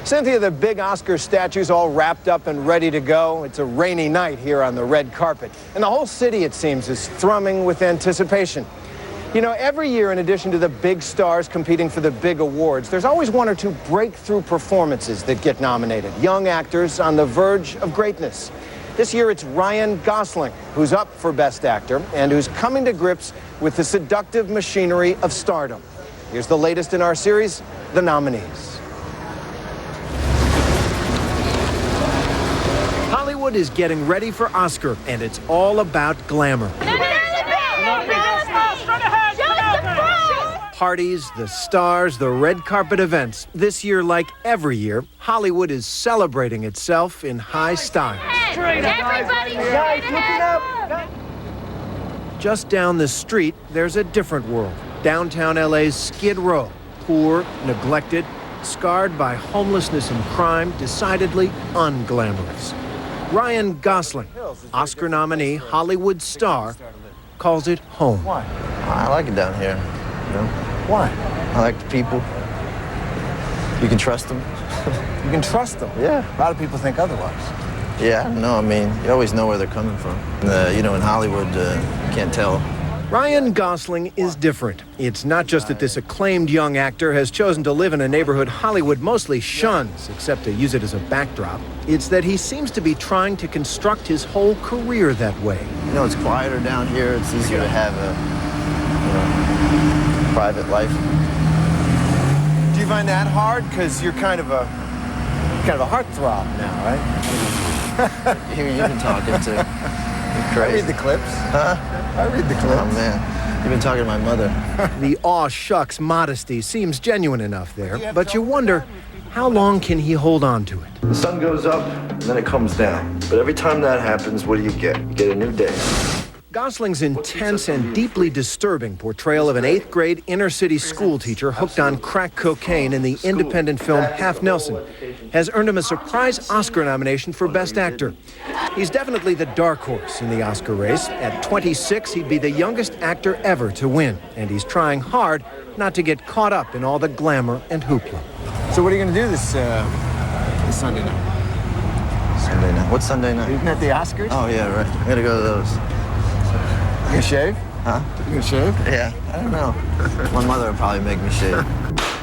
Cynthia, the big Oscar statue's all wrapped up and ready to go. It's a rainy night here on the red carpet. And the whole city, it seems, is thrumming with anticipation. You know, every year, in addition to the big stars competing for the big awards, there's always one or two breakthrough performances that get nominated. Young actors on the verge of greatness. This year, it's Ryan Gosling, who's up for Best Actor and who's coming to grips with the seductive machinery of stardom. Here's the latest in our series, The Nominees. Hollywood is getting ready for Oscar, and it's all about glamour. Parties, the stars, the red carpet events. This year, like every year, Hollywood is celebrating itself in high style. Everybody straight ahead. Just down the street, there's a different world. Downtown LA's Skid Row. Poor, neglected, scarred by homelessness and crime, decidedly unglamorous. Ryan Gosling, Oscar nominee, Hollywood star, calls it home. Why? I like it down here, you know. Why? I like the people. You can trust them. You can trust them? Yeah. A lot of people think otherwise. Yeah, I don't know. I mean, you always know where they're coming from. You know, in Hollywood, you can't tell. Ryan Gosling is different. It's not just that this acclaimed young actor has chosen to live in a neighborhood Hollywood mostly shuns, except to use it as a backdrop. It's that he seems to be trying to construct his whole career that way. You know, it's quieter down here. It's easier to have a, you know, private life. Do you find that hard? Because you're kind of a heartthrob now, right? You've been talking to. I read the clips. Huh? I read the clips. Oh, man. You've been talking to my mother. The aw shucks modesty seems genuine enough there, but you wonder, how long can he hold on to it? The sun goes up, and then it comes down. But every time that happens, what do you get? You get a new day. Gosling's intense and deeply disturbing portrayal of an 8th grade inner-city school teacher hooked on crack cocaine in the independent film Half Nelson has earned him a surprise Oscar nomination for Best Actor. He's definitely the dark horse in the Oscar race. At 26, he'd be the youngest actor ever to win, and he's trying hard not to get caught up in all the glamour and hoopla. So what are you going to do this Sunday night? Sunday night? What's Sunday night? Isn't that the Oscars? Oh, yeah, right. I'm going to go to those. You gonna shave? Huh? You gonna shave? Yeah, I don't know. My mother would probably make me shave.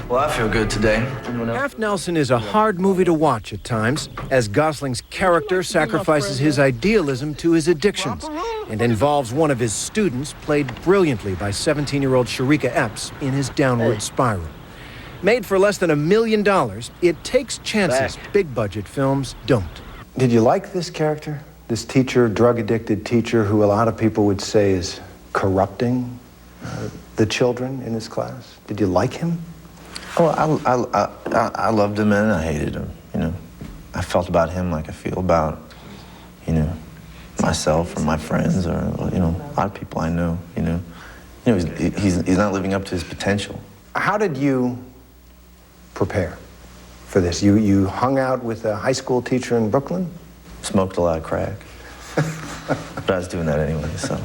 Well, I feel good today. Half Nelson is a hard movie to watch at times, as Gosling's character sacrifices his idealism to his addictions and involves one of his students, played brilliantly by 17-year-old Sharika Epps, in his downward spiral. Made for less than $1 million, it takes chances big-budget films don't. Did you like this character? This teacher, drug-addicted teacher, who a lot of people would say is corrupting the children in his class. Did you like him? Oh, I loved him and I hated him, you know. I felt about him like I feel about, you know, myself or my friends or, you know, a lot of people I know, you know. You know, he's not living up to his potential. How did you prepare for this? You hung out with a high school teacher in Brooklyn? Smoked a lot of crack. But I was doing that anyway, so.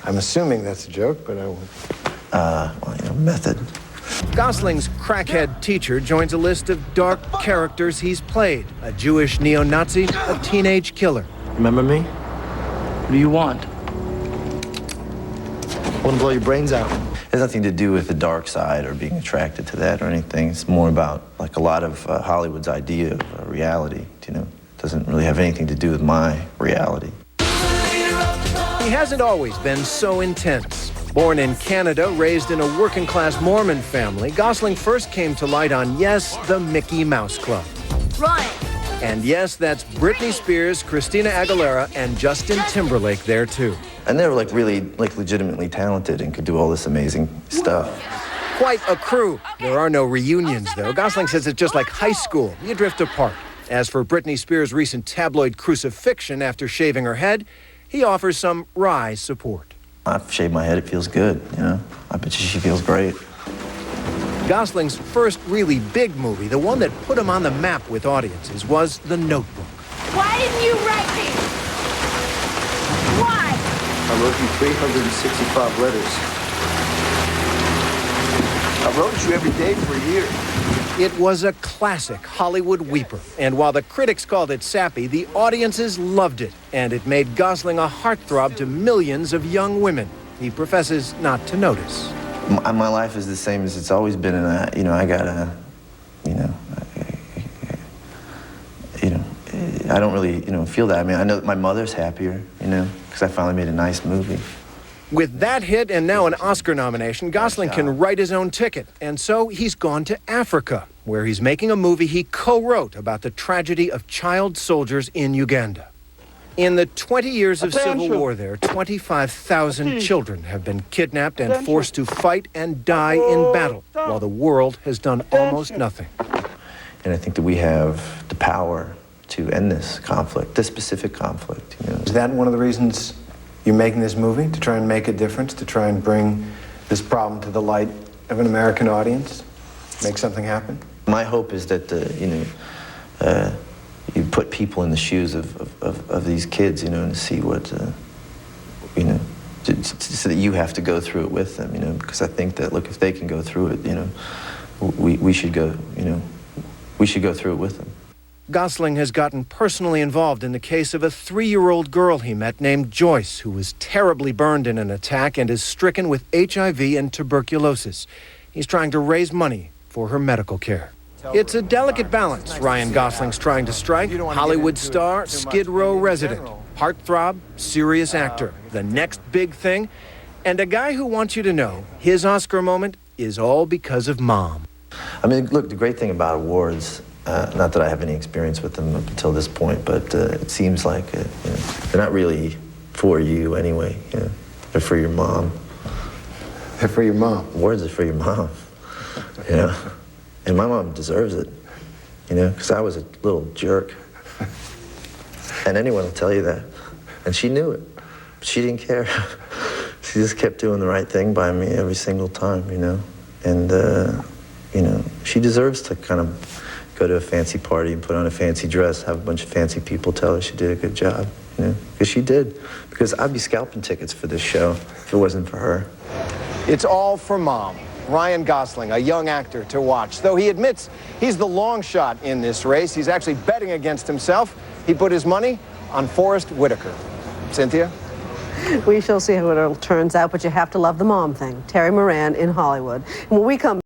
I'm assuming that's a joke, but I won't. Well, you know, method. Gosling's crackhead teacher joins a list of dark characters he's played. A Jewish neo-Nazi, a teenage killer. Remember me? What do you want? I want to blow your brains out. It has nothing to do with the dark side or being attracted to that or anything. It's more about, like, a lot of Hollywood's idea of reality, you know. It doesn't really have anything to do with my reality. He hasn't always been so intense. Born in Canada, raised in a working-class Mormon family, Gosling first came to light on, yes, the Mickey Mouse Club. Run. And yes, that's Britney Spears, Christina Aguilera, and Justin Timberlake there, too. And they were, like, really, like, legitimately talented and could do all this amazing stuff. Quite a crew. There are no reunions, though. Gosling says it's just like high school. You drift apart. As for Britney Spears' recent tabloid crucifixion after shaving her head, he offers some wry support. I've shaved my head, it feels good, you know? I bet you she feels great. Gosling's first really big movie, the one that put him on the map with audiences, was The Notebook. Why didn't you write me? Why? I wrote you 365 letters. I wrote you every day for a year. It was a classic Hollywood weeper, and while the critics called it sappy, the audiences loved it, and it made Gosling a heartthrob to millions of young women. He professes not to notice. My life is the same as it's always been, and I gotta, I don't really, feel that. I mean, I know that my mother's happier, because I finally made a nice movie. With that hit and now an Oscar nomination, Gosling can write his own ticket. And so he's gone to Africa, where he's making a movie he co-wrote about the tragedy of child soldiers in Uganda. In the 20 years of civil war there, 25,000 children have been kidnapped and forced to fight and die in battle, while the world has done almost nothing. And I think that we have the power to end this conflict, this specific conflict. Is that one of the reasons you're making this movie, to try and make a difference, to try and bring this problem to the light of an American audience, make something happen? My hope is that you put people in the shoes of these kids, and see what, so that you have to go through it with them, because I think that, look, if they can go through it, we should go, we should go through it with them. Gosling has gotten personally involved in the case of a 3-year-old girl he met named Joyce, who was terribly burned in an attack and is stricken with HIV and tuberculosis. He's trying to raise money for her medical care. It's a delicate balance Ryan Gosling's trying to strike. Hollywood star, Skid Row resident, heartthrob, serious actor, the next big thing, and a guy who wants you to know his Oscar moment is all because of Mom. I mean, look, the great thing about awards, not that I have any experience with them up until this point, but it seems like they're not really for you anyway. They're for your mom. They're for your mom. Awards are for your mom. And my mom deserves it, because I was a little jerk. And anyone will tell you that. And she knew it. But she didn't care. She just kept doing the right thing by me every single time, And, she deserves to kind of go to a fancy party and put on a fancy dress, have a bunch of fancy people tell her she did a good job, because she did. Because I'd be scalping tickets for this show if it wasn't for her. It's all for Mom. Ryan Gosling, a young actor to watch. Though he admits he's the long shot in this race, he's actually betting against himself. He put his money on Forrest Whitaker. Cynthia? We shall see how it all turns out, but you have to love the mom thing. Terry Moran in Hollywood. When we come